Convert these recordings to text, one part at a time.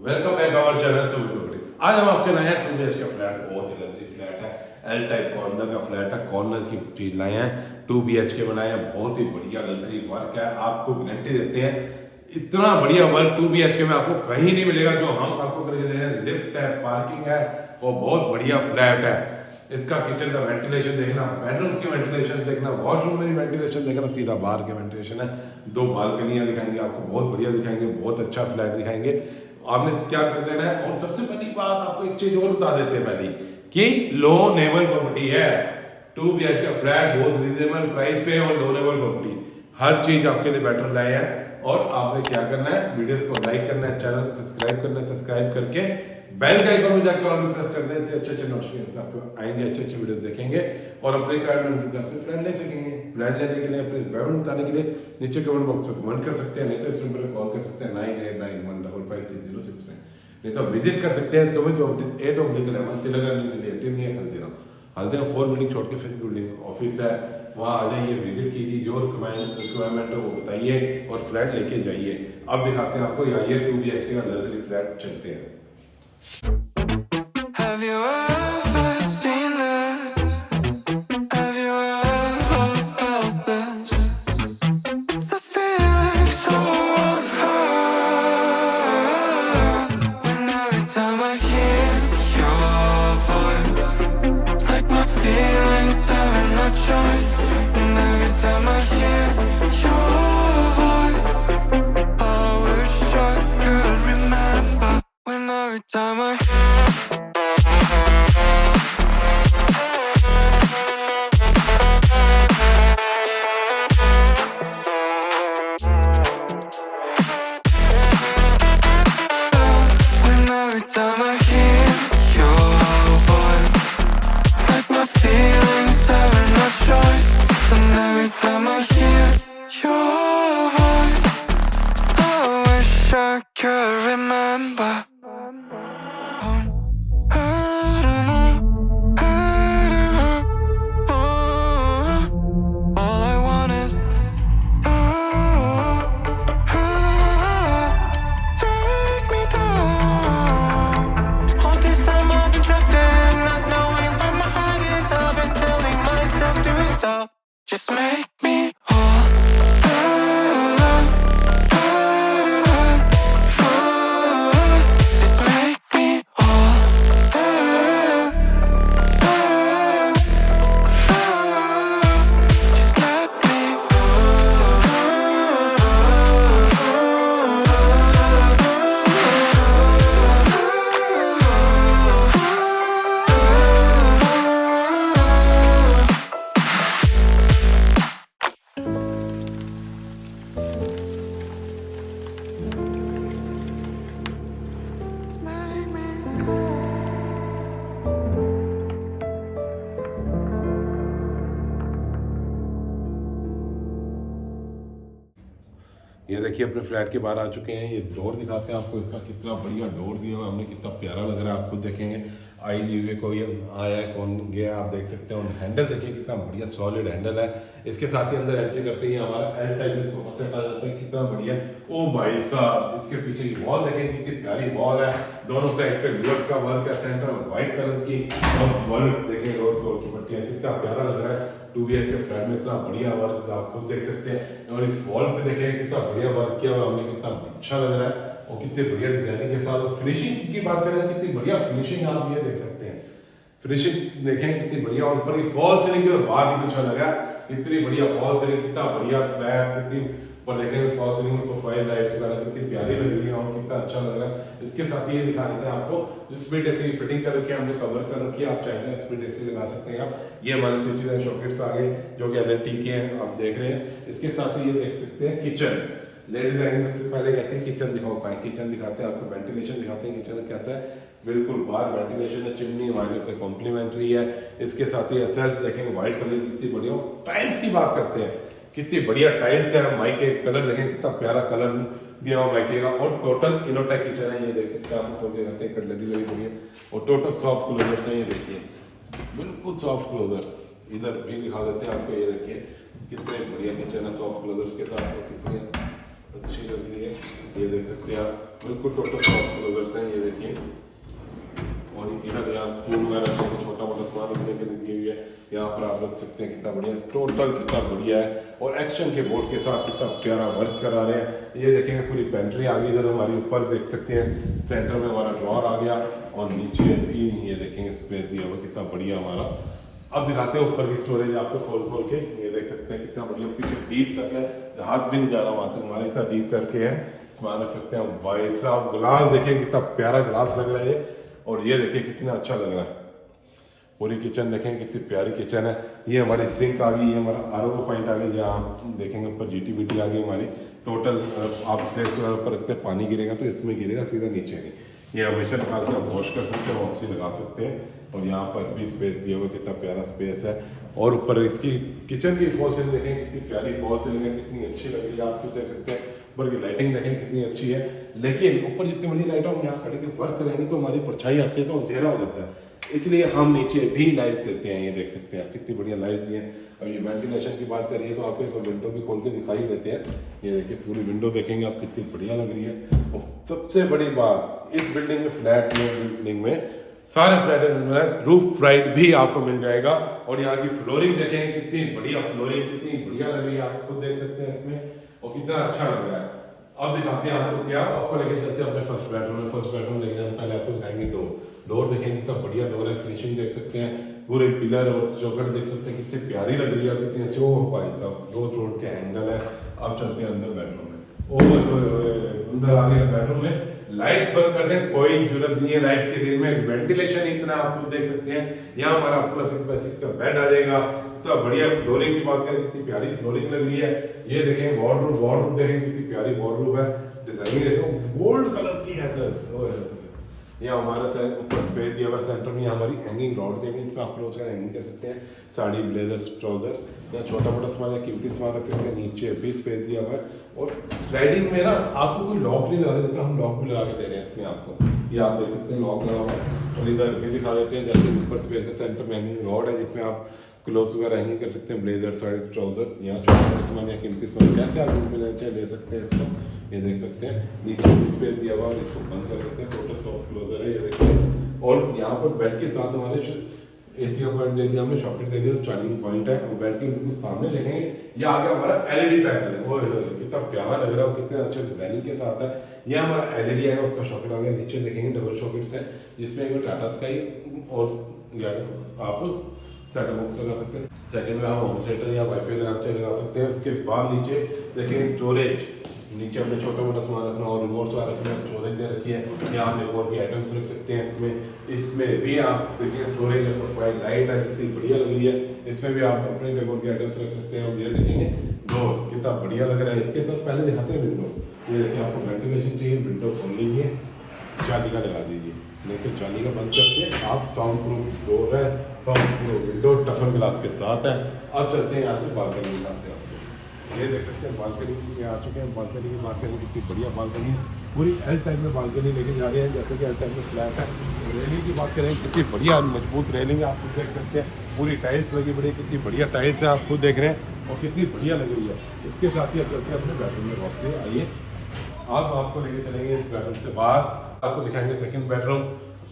Welcome back our channel से आज हम आपके नए 2 BHK फ्लैट, बहुत ही लग्जरी फ्लैट है। एल टाइप कॉर्नर का फ्लैट है, कॉर्नर की चीज लाए हैं, 2 BHK बनाए हैं, बहुत ही बढ़िया लग्जरी वर्क है। आपको गारंटी देते हैं इतना बढ़िया वर्क 2 BHK में आपको कहीं नहीं मिलेगा जो हम आपको करके दे रहे हैं। लिफ्ट है, पार्किंग है और बहुत बढ़िया फ्लैट है। इसका किचन का वेंटिलेशन देखना, बेडरूम्स की वेंटिलेशन देखना, वॉशरूम में भी वेंटिलेशन देखना, सीधा बाहर के वेंटिलेशन है। 2 बालकनियां दिखाएंगे आपको, बहुत बढ़िया दिखाएंगे, बहुत अच्छा फ्लैट दिखाएंगे। आपने क्या कर देना है। और सबसे पहली बात आपको एक चीज और बता देते हैं पहली कि लो लेवल प्रॉपर्टी है। 2 BHK फ्लैट बहुत रीजनेबल प्राइस पे और लो लेवल प्रॉपर्टी, हर चीज आपके लिए बेटर लाए हैं। और आपने क्या करना है, वीडियोस को लाइक करना है, चैनल को सब्सक्राइब करना है, सब्सक्राइब करके बेल का आइकन में जाके ऑल प्रेस कर दें। इससे अच्छे नोटिफिकेशन आपको आएंगे, अच्छे वीडियोस देखेंगे और अपने रिक्वायरमेंट के हिसाब से फ्लैट ले सकेंगे। फ्लैट लेने के लिए अपने रिक्वायरमेंट बताने के लिए नीचे कमेंट बॉक्स में कमेंट कर सकते हैं, नहीं तो इस नंबर पर कॉल कर सकते हैं 9891556006 में, नहीं तो विजिट कर सकते हैं सुमित प्रॉपर्टीज 8/11 तिलक हल्दीराम। हल्दीराम 4 बिल्डिंग छोड़ के 5th बिल्डिंग ऑफिस है, वहाँ आ जाइए, विजिट कीजिए, जो रिक्वायरमेंट है वो बताइए और फ्लैट लेके जाइए। अब दिखाते हैं आपको, आइए 2 BHK का लग्जरी फ्लैट चलते हैं। Have you ever seen this? Have you ever felt this? It's a feeling so unheard. When every time I hear your voice, like my feelings having no choice. And every time I hear your voice, I wish I could remember. When every time I every time I hear your voice, like my feelings having no choice. And every time I hear your voice, I wish I could remember. All I want is take me down. All this time I've been trapped in, not knowing where my heart is. I've been telling myself to stop. Just make me whole. Just make me whole. Just let me ये देखिए अपने flat के बाहर आ चुके हैं। ये door दिखाते हैं आपको, इसका कितना बढ़िया डोर दिया हुआ हमने, कितना प्यारा लग रहा है। आप खुद देखेंगे, आई दी हुई कोई आया है कौन गया आप देख सकते हैं। और हैंडल देखिए कितना बढ़िया सॉलिड हैंडल है। इसके साथ ही अंदर एंट्री करते ही हमारा एल टाइप में सोफा सेट आ जाता है, कितना बढ़िया। ओ भाई साहब, इसके पीछे की वॉल देखें कितनी प्यारी वॉल है, दोनों साइड पे डोर्स का वर्क है, सेंटर व्हाइट कलर की और वर्क देखें रोज फ्लोर की पट्टियां, कितना प्यारा लग रहा है। 2 BHK फ्लैट में इतना बढ़िया वर्क आप खुद देख सकते हैं। और इस वॉल पे देखें कितना बढ़िया वर्क किया हुआ हमने, कितना अच्छा लग रहा है और कितने बढ़िया डिजाइनिंग के साथ। और फिनिशिंग की बात करें कितनी बढ़िया फिनिशिंग आप ये देख सकते हैं, फिनिशिंग देखें कितनी बढ़िया। और ऊपर फॉल सीलिंग की बात ही कुछ अलग है, इतनी बढ़िया फॉल सीलिंग, कितना बढ़िया फ्लैट, कितनी ऊपर देखें फॉल सीलिंग में प्रोफाइल लाइट्स वगैरह कितनी प्यारी लग रही है और कितना अच्छा लग रहा है। इसके साथ ही ये दिखा देते हैं आपको, जो स्प्लिट एसी की फिटिंग कर रखी है हमने, कवर कर रखी है, आप चाहते हैं स्प्लिट एसी लगा सकते हैं आप। ये हमारे स्विचेस हैं, सॉकेट्स आ गए जो कि LNT के हैं, आप देख रहे हैं। इसके साथ ही ये देख सकते हैं किचन, लेडीज आएंगे सबसे पहले कहते हैं किचन दिखाओ, पाए किचन दिखाते हैं आपको, वेंटिलेशन दिखाते हैं किचन कैसा है, बिल्कुल बाहर वेंटिलेशन है, चिमनी हमारी से कॉम्प्लीमेंट्री है। इसके साथ ही सेल्फ देखेंगे व्हाइट कलर की कितनी बढ़िया। टाइल्स की बात करते हैं, कितनी बढ़िया टाइल्स है, माइक के कलर देखें कितना प्यारा कलर दिया हुआ माइके का। और टोटल इनोटेक किचन है, ये देख सकते हैं आप, खोल के जाते हैं, कटलरी लगी बढ़िया। और टोटल सॉफ्ट क्लोजर्स हैं, ये देखिए बिल्कुल सॉफ्ट क्लोजर्स। इधर भी दिखा देते हैं आपको, ये देखिए कितने बढ़िया किचन है सॉफ्ट क्लोजर्स के साथ, कितनी अच्छी लग रही है, ये देख सकते हैं आप। बिल्कुल टोटल सॉफ्ट क्लोजर्स हैं, ये देखिए। और इधर यहाँ स्पून वगैरह रखने को, छोटा मोटा सामान रखने के लिए दी हुई है। यहाँ पर आप रख सकते हैं, कितना बढ़िया, टोटल कितना बढ़िया है। और एक्शन के बोर्ड के साथ कितना प्यारा वर्क करा रहे हैं। ये देखेंगे पूरी पेंट्री आ गई, इधर हमारी ऊपर देख सकते हैं सेंटर में हमारा ड्रॉर आ गया, और नीचे भी ये देखेंगे स्पेस दिया हुआ, कितना बढ़िया हमारा। अब दिखाते हैं ऊपर की स्टोरेज आपको खोल के, ये देख सकते हैं कितना बढ़िया, पीछे डीप तक है, हाथ भी नहीं जा रहा वहां तक, हमारे इतना डीप करके है, सामान रख सकते हैं। भाई साहब ग्लास देखिए, कितना प्यारा ग्लास लग रहा है, और ये देखिए कितना अच्छा लग रहा है। पूरी किचन देखें, कितनी प्यारी किचन है। ये हमारी सिंक आ गई, ये हमारा आरओ पॉइंट आ गया, जहाँ आप देखेंगे ऊपर GT-BT आ गई हमारी। टोटल आप प्लेट्स पर रखते हैं, पानी गिरेगा तो इसमें गिरेगा, सीधा नीचे नहीं। ये हमेशा निकाल के आप वॉश कर सकते हैं, वॉक्सी लगा सकते हैं। और यहाँ पर भी स्पेस दिया हुआ, कितना प्यारा स्पेस है। और ऊपर इसकी किचन की फॉल सीलिंग देखें, कितनी प्यारी फॉल सीलिंग है, कितनी अच्छी लग रही है, आप खुद देख सकते हैं। ऊपर की लाइटिंग देखें कितनी अच्छी है। लेकिन ऊपर जितनी बड़ी लाइट हम यहाँ खड़े के वर्क करेंगे तो हमारी परछाई आती है तो अंधेरा हो जाता है, इसलिए हम नीचे भी लाइट्स देते हैं। ये देख सकते हैं आप, कितनी बढ़िया लाइट्स दी हैं। अब ये वेंटिलेशन की बात करिए तो आपको इसमें विंडो भी खोल के दिखाई देते हैं। ये देखिए पूरी विंडो देखेंगे आप, कितनी बढ़िया लग रही है। और सबसे बड़ी बात, इस बिल्डिंग में फ्लैट में, बिल्डिंग में सारे फ्लैट में रूफ राइट भी आपको मिल जाएगा। और यहाँ की फ्लोरिंग देखेंगे, कितनी बढ़िया फ्लोरिंग, कितनी बढ़िया लग रही है, आप खुद देख सकते हैं इसमें, और कितना अच्छा लग रहा है। अब दिखाते हैं आपको, क्या आपको लेके चलते हैं अपने फर्स्ट बेडरूम में। फर्स्ट बेडरूम लेके जाने पहले आपको दिखाएंगे डोर देखेंगे, कितना बढ़िया डोर है, फिनिशिंग देख सकते हैं, पूरे पिलर और चौखट देख सकते हैं, कितनी प्यारी लग रही है, कितनी अच्छी। ओ भाई साहब, 2 रोड के एंगल है। अब चलते हैं अंदर बेडरूम में। अंदर आ गए बेडरूम में, लाइट्स बंद कर दें, कोई जरूरत नहीं है लाइट्स के दिन में। वेंटिलेशन इतना आप देख सकते हैं। यहाँ हमारा पूरा 6x6 का बेड आ जाएगा। तो बढ़िया फ्लोरिंग की बात करें, कितनी प्यारी फ्लोरिंग लग रही है। ये देखें वार्डरोब देखें, कितनी प्यारी वार्डरोब है, डिजाइनिंग देखो, गोल्ड कलर की हैंडल्स। यहाँ हमारा ऊपर स्पेस दिया हुआ सेंटर में, यहाँ हमारी हैंगिंग रॉड देंगे, इसमें आप क्लोज कर हैंगिंग कर सकते हैं, साड़ी, ब्लेजर्स, ट्राउजर्स। यहाँ छोटा मोटा सामान या कीमती सामान रख सकते हैं। नीचे भी स्पेस दिया हुआ है। और स्लाइडिंग में ना आपको कोई लॉक नहीं लगा देता, हम लॉक भी लगा के दे रहे हैं इसमें आपको। ये आप देख सकते हैं लॉक लगा हुआ है। और इधर भी दिखा देते हैं, जैसे ऊपर स्पेस है, सेंटर में हैंगिंग रॉड है, जिसमें आप क्लोथ्स वगैरह हैंगिंग कर सकते हैं, ब्लेजर, साड़ी, ट्राउजर्स। यहाँ छोटा मोटा सामान या कीमती सामान कैसे आप इसमें लेना चाहे ले सकते हैं इसको। ये देख सकते हैं नीचे भी स्पेस दिया हुआ है, और इसको बंद कर देते हैं, टोटल सॉफ्ट क्लोजर है, ये देखते हैं। और यहाँ पर बेड के साथ हमारे AC का पॉइंट दे दिया हमने, सॉकेट दे दिया, चार्जिंग पॉइंट है। और बेड के बिल्कुल सामने देखेंगे, ये आ गया हमारा LED पैनल है। वो कितना प्यारा लग रहा है, कितने अच्छे डिजाइनिंग के साथ है। ये हमारा LED है, उसका सॉकेट आ गया। नीचे देखेंगे डबल सॉकेट्स है, जिसमें एक टाटा स्काई और आप सेटअप बॉक्स लगा सकते हैं। सेकंड में आप होम थिएटर या वाईफाई लगा सकते हैं। उसके बाद नीचे देखेंगे स्टोरेज, नीचे हमने छोटा मोटा सामान रखना और रिमोट सामान रखना, स्टोरेज दे रखी है। यहाँ आप एक और भी आइटम्स रख सकते हैं इसमें भी आप देखिए स्टोरेज है, प्रोफाइल लाइट है, कितनी बढ़िया लग रही है। इसमें भी आप अपने डेकोर के आइटम्स रख सकते हैं। और ये देखेंगे डोर, कितना बढ़िया लग रहा है। इसके साथ पहले दिखाते हैं विंडो। ये देखिए, आपको वेंटिलेशन चाहिए, विंडो खोल लीजिए, चांदी का लगा दीजिए, नहीं तो चांदी का बंद करके आप साउंड प्रूफ डोर है, sound proof window tougher glass के साथ है। अब चलते हैं यहाँ से बालकनी में, आते हैं ये देख सकते हैं बालकनी में आ चुके हैं। बालकनी की बात करें, कितनी बढ़िया बालकनी है, पूरी एल टाइप में बालकनी लेके जा रहे हैं, जैसे कि एल टाइप में फ्लैट है। रेलिंग की बात करें, कितनी बढ़िया मजबूत रेलिंग है, आप खुद देख सकते हैं। पूरी टाइल्स लगी बड़ी, कितनी बढ़िया टाइल्स है, आप खुद देख रहे हैं, और कितनी बढ़िया लग रही है। इसके साथ ही अब चलते हैं अपने बेडरूम में पहुँचते हैं। आइए, अब आपको लेके चलेंगे इस बेडरूम से बाहर, आपको दिखाएंगे सेकंड बेडरूम,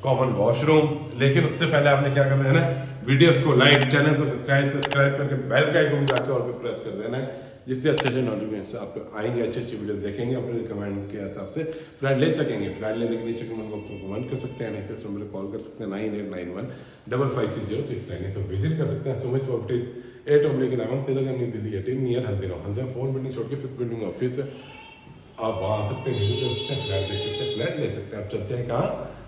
कॉमन वॉशरूम। लेकिन उससे पहले आपने क्या कर देना है, वीडियोस को लाइक, चैनल को सब्सक्राइब करके बेल का आइकन जाके और पे प्रेस कर देना है, जिससे अच्छे नोटिफिकेशन आपको आएंगे, अच्छी वीडियोस देखेंगे, अपने रिकमेंड के हिसाब से फ्लैट ले सकेंगे। फ्लैट लेने के नीचे कमेंट बॉक्स में कमेंट कर सकते हैं, नहीं तो सुमित कॉल कर सकते हैं 9891556069, तो विजिट कर सकते हैं सुमित प्रॉपर्टीज 8/11 तिलक दिल्ली 18 नियर हल्दीराम 4 बिल्डिंग छोड़ के 5th बिल्डिंग ऑफिस है। आप वहाँ आ सकते हैं, विजिट कर सकते हैं, फ्लैट देख सकते हैं, फ्लैट ले सकते हैं। आप चलते हैं कहाँ,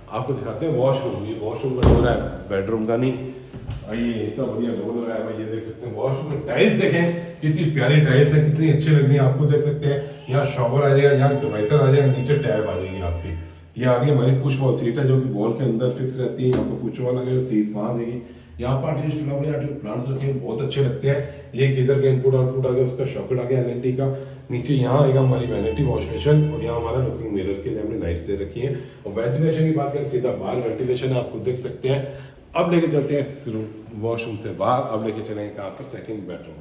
आपको दिखाते हैं वॉशरूम। ये वॉशरूम का डोर है, बेडरूम का नहीं। आइए, इतना बढ़िया डोर लगाया हुआ, ये देख सकते हैं। वॉशरूम में टाइल्स देखें, कितनी प्यारी टाइल्स है, कितनी अच्छी लग रही है, आपको देख सकते हैं। यहाँ शॉवर आ जाएगा, यहाँ डिवाइडर आ जाएगा, नीचे टैब आ जाएगी आपकी। ये आगे हमारी पुश वॉल सीट है, जो कि वॉल के अंदर फिक्स रहती है। यहाँ पर पुश वॉल लगेगा, सीट वहाँ देगी। यहाँ पर आर्टिफिशियल फ्लावर, आर्टिफिशियल प्लांट्स रखे हैं, बहुत अच्छे लगते हैं। ये गीजर का इनपुट आउटपुट आ गया, उसका सॉकेट आ गया एलईडी का। नीचे यहाँ आएगा हमारी वैनिटी वॉश बेसिन, और यहाँ हमारा लुकिंग मिरर के लिए हमने लाइट्स दे रखी है। और वेंटिलेशन की बात करें, सीधा बाहर वेंटिलेशन है, आप खुद देख सकते हैं। अब लेके चलते हैं वॉशरूम से बाहर, अब लेके चलेंगे कहाँ पर, सेकंड बेडरूम।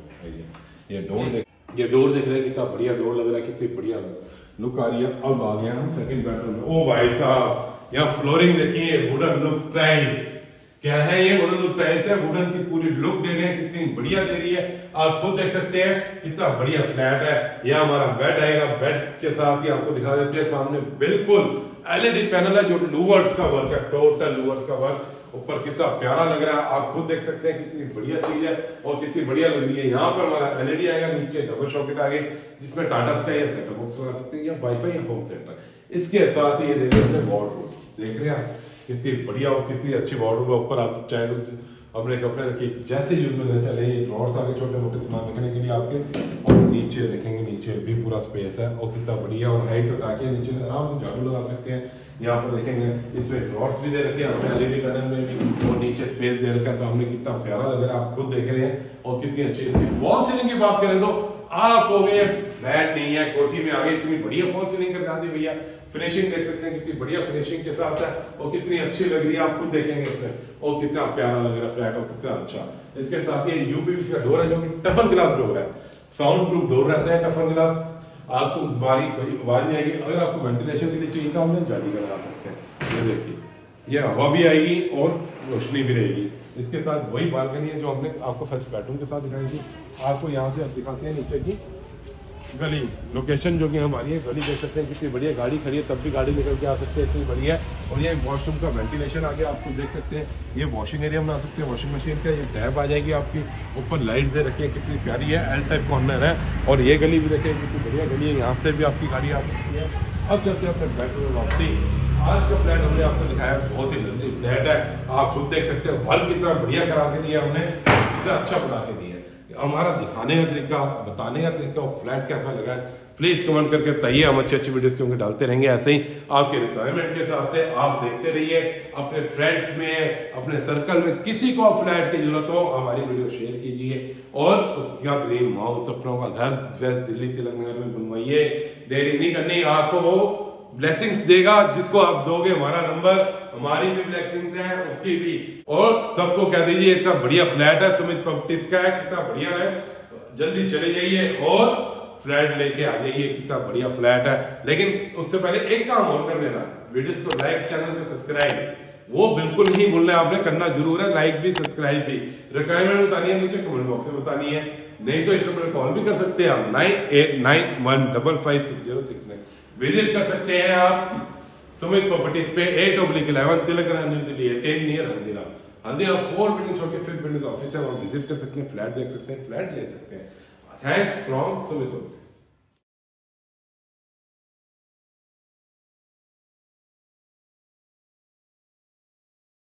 ये डोर देख रहे हैं, कितना बढ़िया डोर लग रहा है, कितनी बढ़िया लुक आ रही है। अब आ गया हम सेकंड बेडरूम में। ओ भाई साहब यहाँ फ्लोरिंग देखिए, वुडन लुक टाइल्स, क्या है ये वुडन लुक टाइल्स है, वुडन की पूरी लुक दे रहे हैं, कितनी बढ़िया दे रही है। आप खुद देख सकते हैं कितना बढ़िया फ्लैट है। यहाँ हमारा बेड आएगा, बेड के साथ ही आपको दिखा देते हैं सामने बिल्कुल एलईडी पैनल है जो लूवर्स का वर्क है, टोटल लूवर्स का वर्क। ऊपर कितना प्यारा लग रहा है, आप खुद देख सकते हैं कितनी बढ़िया चीज है और कितनी बढ़िया लग रही है। यहाँ पर हमारा एलईडी आएगा, नीचे डबल सॉकेट आ गई जिसमें टाटा स्काई या सेटअप बॉक्स लगा सकते हैं या वाईफाई या होम थिएटर। इसके साथ ही ये देख रहे हैं वार्डरोब, देख रहे हैं कितनी बढ़िया और कितनी अच्छी वार्डरोब है। ऊपर आप चाहे तो अपने कपड़े रखिए जैसे यूज में चले, ड्रॉर्स आगे छोटे मोटे सामान रखने के लिए आपके। और नीचे देखेंगे, नीचे भी पूरा स्पेस है और कितना बढ़िया, और हाइट उठा के नीचे से आराम से झाड़ू लगा सकते हैं। यहाँ पर देखेंगे इसमें ड्रॉर्स भी दे रखे हैं अपने एलईडी पैनल में भी, और नीचे स्पेस दे रखा है सामने, कितना प्यारा लग रहा है, आप खुद देख रहे हैं। और कितनी अच्छी इसकी फॉल सीलिंग की बात करें तो आप हो गए फ्लैट नहीं है, कोठी में आगे इतनी बढ़िया फॉल सीलिंग कर जाती भैया। फिनिशिंग देख सकते हैं कितनी बढ़िया फिनिशिंग के साथ है और कितनी अच्छी लग रही है, आप खुद देखेंगे इसमें। और कितना प्यारा लग रहा है फ्लैट और कितना अच्छा। इसके साथ ही यूपीवीसी का डोर है जो कि टफन ग्लास डोर है, साउंड प्रूफ डोर रहता है टफन ग्लास, आपको बारी कोई आवाज नहीं आएगी। अगर आपको वेंटिलेशन के लिए चाहिए तो हमने जाली लगा सकते हैं। ये देखिए ये हवा भी आएगी और रोशनी भी रहेगी। इसके साथ वही बालकनी है जो हमने आपको फर्स्ट बेडरूम के साथ दिखाई थी। आपको यहाँ से अब दिखाते हैं नीचे की गली, लोकेशन जो कि हमारी है। गली देख सकते हैं कितनी बढ़िया, गाड़ी खड़ी है तब भी गाड़ी निकल के आ सकते हैं, इतनी बढ़िया है। और ये वॉशरूम का वेंटिलेशन आगे आपको देख सकते हैं, ये वॉशिंग एरिया बना सकते हैं वॉशिंग मशीन का। ये टैब आ जाएगी आपकी, ऊपर लाइट्स दे रखी है कितनी प्यारी है, एल टाइप कॉर्नर है। और ये गली भी देखें कितनी बढ़िया गली है, यहाँ से भी आपकी गाड़ी आ सकती है। अब चलते हैं अपने बेडरूम में वापसी। आज का फ्लैट हमने आपको दिखाया, बहुत ही लग्जरी फ्लैट है, आप खुद देख सकते हैं। वर्क कितना बढ़िया करा के दिया हमने, कितना अच्छा बना के दिया है। हमारा दिखाने का तरीका, बताने का तरीका और फ्लैट कैसा लगा है प्लीज कमेंट करके बताइए। हम अच्छी अच्छी वीडियोस क्योंकि डालते रहेंगे ऐसे ही आपके रिक्वायरमेंट के हिसाब से। आप देखते रहिए, अपने फ्रेंड्स में, अपने सर्कल में किसी को फ्लैट की जरूरत हो हमारी वीडियो शेयर कीजिए और उसका ड्रीम हाउस, सपनों का घर वेस्ट दिल्ली तिलक में बनवाइए। देरी नहीं करनी, आपको वो ब्लेसिंग्स देगा जिसको आप दोगे। हमारा नंबर, हमारी भी ब्लेसिंग्स है उसकी भी। और सबको कह दीजिए इतना बढ़िया फ्लैट है सुमित प्रॉपर्टीज का है, कितना बढ़िया है, जल्दी चले जाइए और फ्लैट लेके आ जाइए, कितना बढ़िया फ्लैट है। लेकिन उससे पहले एक काम और कर देना, वीडियोस को लाइक, चैनल को सब्सक्राइब वो बिल्कुल नहीं भूलना है, आपने करना जरूर है, लाइक भी सब्सक्राइब भी। रिक्वायरमेंट बतानी है नीचे कमेंट बॉक्स में बतानी है, नहीं तो इस नंबर पर कॉल भी कर सकते हैं आप 9891556069। विजिट कर सकते हैं आप सुमित प्रॉपर्टीज पे 8/11 तिलक दिल्ली 10 नियर हल्दीराम। हल्दीराम 4 बिल्डिंग छोड़ के 5th बिल्डिंग का ऑफिस है, वहां विजिट कर सकते हैं, फ्लैट देख सकते हैं, फ्लैट ले सकते हैं। Thanks from Sumit.